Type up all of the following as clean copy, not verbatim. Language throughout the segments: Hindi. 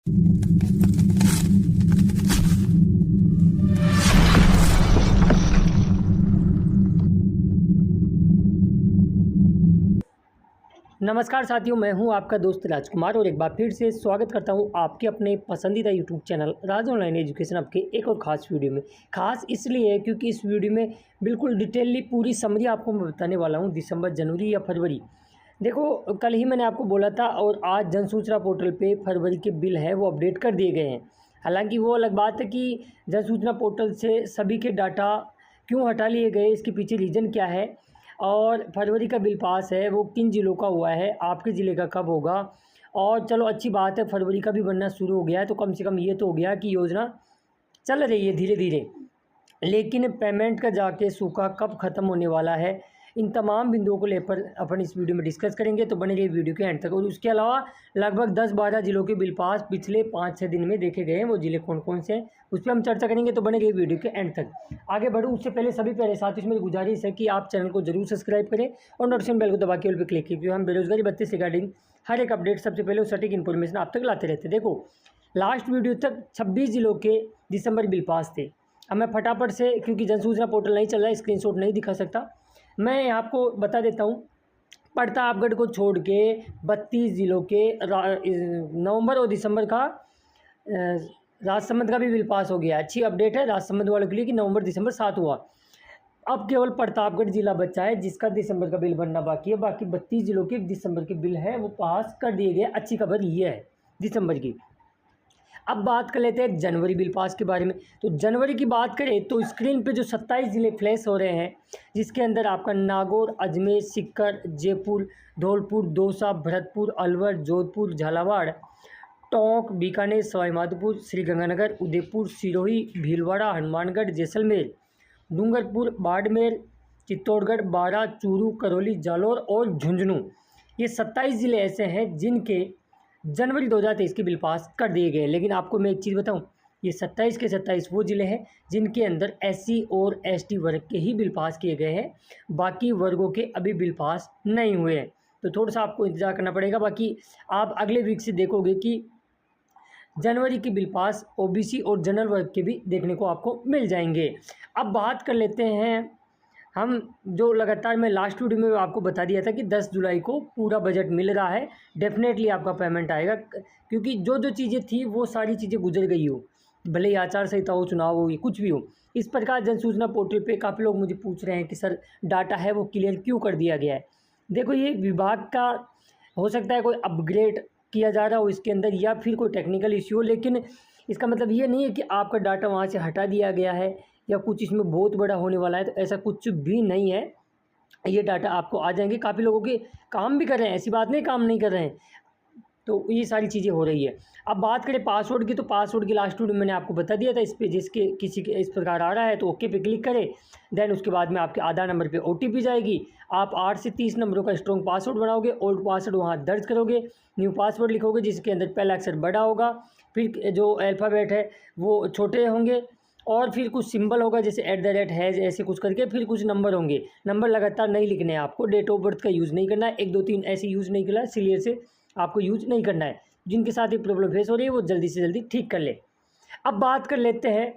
नमस्कार साथियों, मैं हूं आपका दोस्त राजकुमार और एक बार फिर से स्वागत करता हूं आपके अपने पसंदीदा यूट्यूब चैनल राज ऑनलाइन एजुकेशन आपके एक और ख़ास वीडियो में। ख़ास इसलिए क्योंकि इस वीडियो में बिल्कुल डिटेलली पूरी समरी आपको मैं बताने वाला हूं दिसंबर, जनवरी या फरवरी। देखो, कल ही मैंने आपको बोला था और आज जन सूचना पोर्टल पे फरवरी के बिल है वो अपडेट कर दिए गए हैं। हालांकि वो अलग बात है कि जन सूचना पोर्टल से सभी के डाटा क्यों हटा लिए गए, इसके पीछे रीज़न क्या है और फरवरी का बिल पास है वो किन ज़िलों का हुआ है, आपके ज़िले का कब होगा। और चलो अच्छी बात है, फरवरी का भी बनना शुरू हो गया है तो कम से कम ये तो हो गया कि योजना चल रही है धीरे धीरे। लेकिन पेमेंट का जाके सूखा कब ख़त्म होने वाला है, इन तमाम बिंदुओं को लेकर अपन इस वीडियो में डिस्कस करेंगे, तो बने रहिए वीडियो के एंड तक। और उसके अलावा लगभग 10-12 जिलों के बिल पास पिछले 5-6 दिन में देखे गए हैं, वो ज़िले कौन कौन से हैं उस पर हम चर्चा करेंगे, तो बने रहिए वीडियो के एंड तक। आगे बढ़ूँ उससे पहले सभी प्यारे साथियों से मेरी गुजारिश है कि आप चैनल को जरूर सब्सक्राइब करें और नोटिफिकेशन बेल को दबा के ऑल पे क्लिक कीजिए, क्योंकि हम बेरोजगारी भत्ते से रिगार्डिंग हर एक अपडेट सबसे पहले और सटीक इन्फॉर्मेशन आप तक लाते रहते हैं। देखो, लास्ट वीडियो तक 26 जिलों के दिसंबर बिल पास थे। अब मैं फटाफट से, क्योंकि जन सूचना पोर्टल नहीं चल रहा है, स्क्रीनशॉट नहीं दिखा सकता, मैं आपको बता देता हूँ। प्रतापगढ़ को छोड़ के 32 ज़िलों के नवंबर और दिसंबर का राजसमंद का भी बिल पास हो गया। अच्छी अपडेट है राजसमंद वालों के लिए कि नवंबर दिसंबर साथ हुआ। अब केवल प्रतापगढ़ ज़िला बचा है जिसका दिसंबर का बिल बनना बाकी है। बाकी 32 ज़िलों के दिसंबर के बिल है वो पास कर दिए गए। अच्छी खबर ये है दिसंबर की। अब बात कर लेते हैं जनवरी बिल पास के बारे में। तो जनवरी की बात करें तो स्क्रीन पे जो 27 ज़िले फ्लैश हो रहे हैं, जिसके अंदर आपका नागौर, अजमेर, सीकर, जयपुर, धौलपुर, दौसा, भरतपुर, अलवर, जोधपुर, झालावाड़, टोंक, बीकानेर, सवाईमाधोपुर, श्रीगंगानगर, उदयपुर, सिरोही, भीलवाड़ा, हनुमानगढ़, जैसलमेर, डूंगरपुर, बाड़मेर, चित्तौड़गढ़, बारां, चूरू, करौली, जालौर और झुंझुनू, ये 27 ज़िले ऐसे हैं जिनके जनवरी 2023 के बिल पास कर दिए गए। लेकिन आपको मैं एक चीज़ बताऊं, ये 27 के 27 वो ज़िले हैं जिनके अंदर SC और ST वर्ग के ही बिल पास किए गए हैं, बाकी वर्गों के अभी बिल पास नहीं हुए हैं। तो थोड़ा सा आपको इंतज़ार करना पड़ेगा। बाकी आप अगले वीक से देखोगे कि जनवरी के बिल पास OBC और जनरल वर्ग के भी देखने को आपको मिल जाएंगे। अब बात कर लेते हैं हम, जो लगातार मैं लास्ट वीडियो में आपको बता दिया था कि 10 जुलाई को पूरा बजट मिल रहा है, डेफिनेटली आपका पेमेंट आएगा, क्योंकि जो जो चीज़ें थी वो सारी चीज़ें गुजर गई हो, भले ही आचार संहिता हो, चुनाव हो, ये कुछ भी हो। इस प्रकार जन सूचना पोर्टल पे काफ़ी लोग मुझे पूछ रहे हैं कि सर डाटा है वो क्लियर क्यों कर दिया गया है। देखो, ये विभाग का हो सकता है कोई अपग्रेड किया जा रहा हो इसके अंदर, या फिर कोई टेक्निकल इश्यू हो, लेकिन इसका मतलब ये नहीं है कि आपका डाटा वहाँ से हटा दिया गया है या कुछ इसमें बहुत बड़ा होने वाला है। तो ऐसा कुछ भी नहीं है, ये डाटा आपको आ जाएंगे। काफ़ी लोगों के काम भी कर रहे हैं, ऐसी बात नहीं काम नहीं कर रहे हैं, तो ये सारी चीज़ें हो रही है। अब बात करें पासवर्ड की, तो पासवर्ड की लास्ट वीडियो मैंने आपको बता दिया था। इस पर जिसके किसी के इस प्रकार आ रहा है तो ओके पे क्लिक करें, देन उसके बाद में आपके आधार नंबर पे OTP जाएगी। आप 8 से 30 नंबरों का स्ट्रॉन्ग पासवर्ड बनाओगे, ओल्ड पासवर्ड वहाँ दर्ज करोगे, न्यू पासवर्ड लिखोगे जिसके अंदर पहला अक्षर बड़ा होगा, फिर जो अल्फ़ाबेट है वो छोटे होंगे, और फिर कुछ सिंबल होगा जैसे @ हैज़, ऐसे कुछ करके, फिर कुछ नंबर होंगे। नंबर लगातार नहीं लिखने हैं आपको, डेट ऑफ बर्थ का यूज़ नहीं करना है, 1 2 3 ऐसे यूज़ नहीं करना है, क्लियर से आपको यूज़ नहीं करना है। जिनके साथ ये प्रॉब्लम फेस हो रही है वो जल्दी से जल्दी ठीक कर ले। अब बात कर लेते हैं,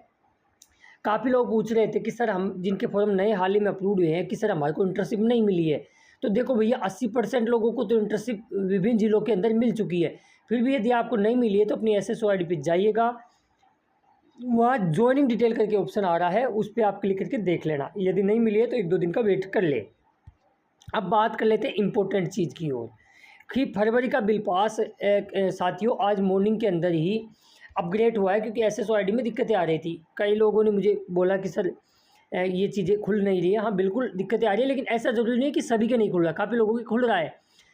काफ़ी लोग पूछ रहे थे कि सर हम जिनके फॉर्म नए हाल ही में अप्रूव हुए हैं कि सर हमारे को इंटर्नशिप नहीं मिली है। तो देखो भैया, 80% लोगों को तो इंटर्नशिप विभिन्न जिलों के अंदर मिल चुकी है। फिर भी यदि आपको नहीं मिली है तो अपनी SSO ID पे जाइएगा, वहाँ ज्वाइनिंग डिटेल करके ऑप्शन आ रहा है, उस पर आप क्लिक करके देख लेना। यदि नहीं मिली है तो 1-2 दिन का वेट कर ले। अब बात कर लेते हैं इम्पोर्टेंट चीज़ की ओर कि फरवरी का बिल पास साथियों आज मॉर्निंग के अंदर ही अपग्रेड हुआ है, क्योंकि SSO ID में दिक्कतें आ रही थी। कई लोगों ने मुझे बोला कि सर ये चीज़ें खुल नहीं रही है। हाँ बिल्कुल दिक्कतें आ रही है, लेकिन ऐसा ज़रूरी नहीं है कि सभी के नहीं खुल रहा, काफ़ी लोगों के खुल रहा है।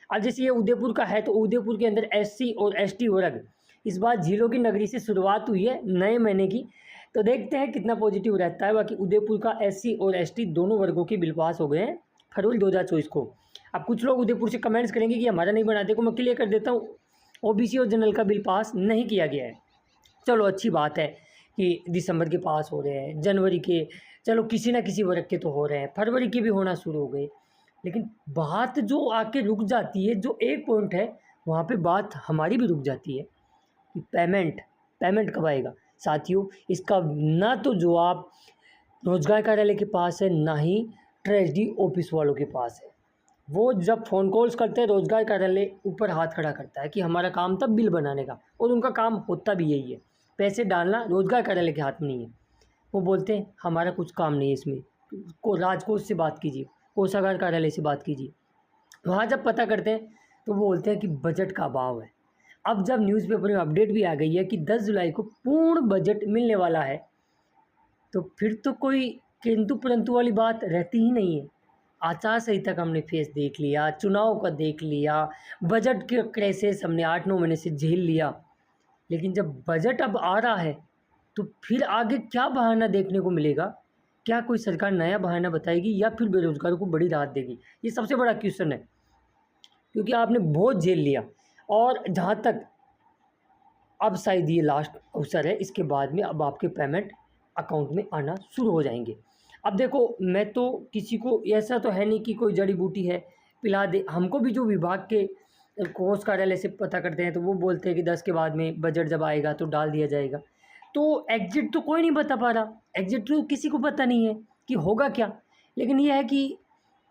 अब जैसे ये उदयपुर का है तो उदयपुर के अंदर SC और ST वर्ग इस बार झीलों की नगरी से शुरुआत हुई है नए महीने की, तो देखते हैं कितना पॉजिटिव रहता है। बाकी उदयपुर का SC और ST दोनों वर्गों के बिल पास हो गए हैं फरवरी 2024 को। अब कुछ लोग उदयपुर से कमेंट्स करेंगे कि हमारा नहीं बना, देखो मैं क्लियर कर देता हूँ, OBC और जनरल का बिल पास नहीं किया गया है। चलो अच्छी बात है कि दिसंबर के पास हो रहे हैं, जनवरी के चलो किसी ना किसी वर्ग के तो हो रहे हैं, फरवरी के भी होना शुरू हो गए। लेकिन बात जो आके रुक जाती है, जो एक पॉइंट है वहाँ पे बात हमारी भी रुक जाती है, कि पेमेंट कब आएगा। साथियों, इसका ना तो जवाब रोजगार कार्यालय के पास है, ना ही ट्रेजरी ऑफिस वालों के पास है। वो जब फ़ोन कॉल्स करते हैं रोजगार कार्यालय ऊपर हाथ खड़ा करता है कि हमारा काम था बिल बनाने का, और उनका काम होता भी यही है। पैसे डालना रोजगार कार्यालय के हाथ में नहीं है। वो बोलते हैं हमारा कुछ काम नहीं है इसमें, को राजकोष से बात कीजिए, कोषागार कार्यालय से बात कीजिए। वहाँ जब पता करते हैं तो वो बोलते हैं कि बजट का अभाव है। अब जब न्यूज़पेपर में अपडेट भी आ गई है कि 10 जुलाई को पूर्ण बजट मिलने वाला है, तो फिर तो कोई किंतु परंतु वाली बात रहती ही नहीं है। आचार संहिता का हमने फेस देख लिया, चुनाव का देख लिया, बजट के क्राइसिस हमने 8-9 महीने से झेल लिया, लेकिन जब बजट अब आ रहा है तो फिर आगे क्या बहाना देखने को मिलेगा? क्या कोई सरकार नया बहाना बताएगी या फिर बेरोजगारों को बड़ी राहत देगी? ये सबसे बड़ा क्वेश्चन है, क्योंकि आपने बहुत झेल लिया। और जहाँ तक अब शायद ये लास्ट अवसर है, इसके बाद में अब आपके पेमेंट अकाउंट में आना शुरू हो जाएंगे। अब देखो, मैं तो किसी को ऐसा तो है नहीं कि कोई जड़ी बूटी है पिला दे। हमको भी जो विभाग के कोष कार्यालय से पता करते हैं तो वो बोलते हैं कि 10 के बाद में बजट जब आएगा तो डाल दिया जाएगा। तो एग्जिट तो कोई नहीं बता पा रहा, एग्जिट तो किसी को पता नहीं है कि होगा क्या। लेकिन ये है कि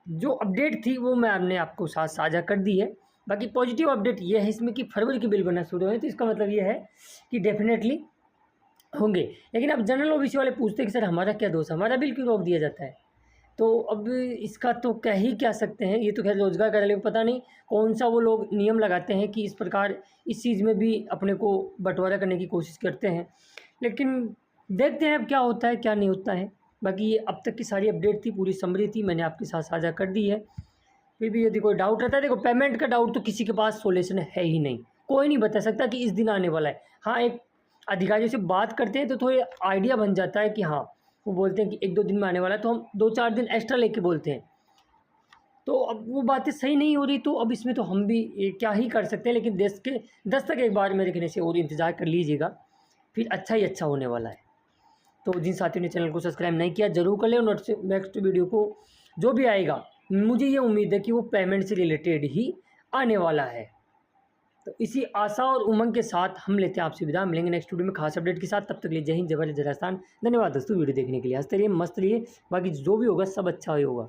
जो अपडेट थी वो मैं आपने आपको साथ साझा कर दी है। बाकी पॉजिटिव अपडेट ये है इसमें कि फरवरी के बिल बनना शुरू हुए, तो इसका मतलब ये है कि डेफिनेटली होंगे। लेकिन अब जनरल ओबीसी वाले पूछते हैं कि सर हमारा क्या दोष है, हमारा बिल क्यों रोक दिया जाता है? तो अब इसका तो क्या सकते हैं। ये तो खैर रोजगार कार्यालय को पता नहीं कौन सा वो लोग नियम लगाते हैं कि इस प्रकार इस चीज़ में भी अपने को बंटवारा करने की कोशिश करते हैं। लेकिन देखते हैं अब क्या होता है क्या नहीं होता है। बाकी ये अब तक की सारी अपडेट थी, पूरी समरी थी, मैंने आपके साथ साझा कर दी है। फिर भी यदि कोई डाउट रहता है, देखो पेमेंट का डाउट तो किसी के पास सोल्यूशन है ही नहीं, कोई नहीं बता सकता कि इस दिन आने वाला है। हाँ, एक अधिकारियों से बात करते हैं तो थोड़ी आइडिया बन जाता है कि हाँ, वो बोलते हैं कि 1-2 दिन में आने वाला है, तो हम 2-4 दिन एक्स्ट्रा लेके बोलते हैं। तो अब वो बातें सही नहीं हो रही, तो अब इसमें तो हम भी क्या ही कर सकते हैं। लेकिन देश के 10 तक एक बार मेरे कहने से और इंतज़ार कर लीजिएगा, फिर अच्छा ही अच्छा होने वाला है। तो जिन साथियों ने चैनल को सब्सक्राइब नहीं किया ज़रूर कर लें। और नेक्स्ट वीडियो को जो भी आएगा, मुझे ये उम्मीद है कि वो पेमेंट से रिलेटेड ही आने वाला है। तो इसी आशा और उमंग के साथ हम लेते हैं आपसे विदा। मिलेंगे नेक्स्ट वीडियो में खास अपडेट के साथ। तब तक लिए जय हिंद, जय भारत, जय राजस्थान। धन्यवाद दोस्तों, वीडियो देखने के लिए। हंसते रहिए, मस्त रहिए, बाकी जो भी होगा सब अच्छा ही होगा।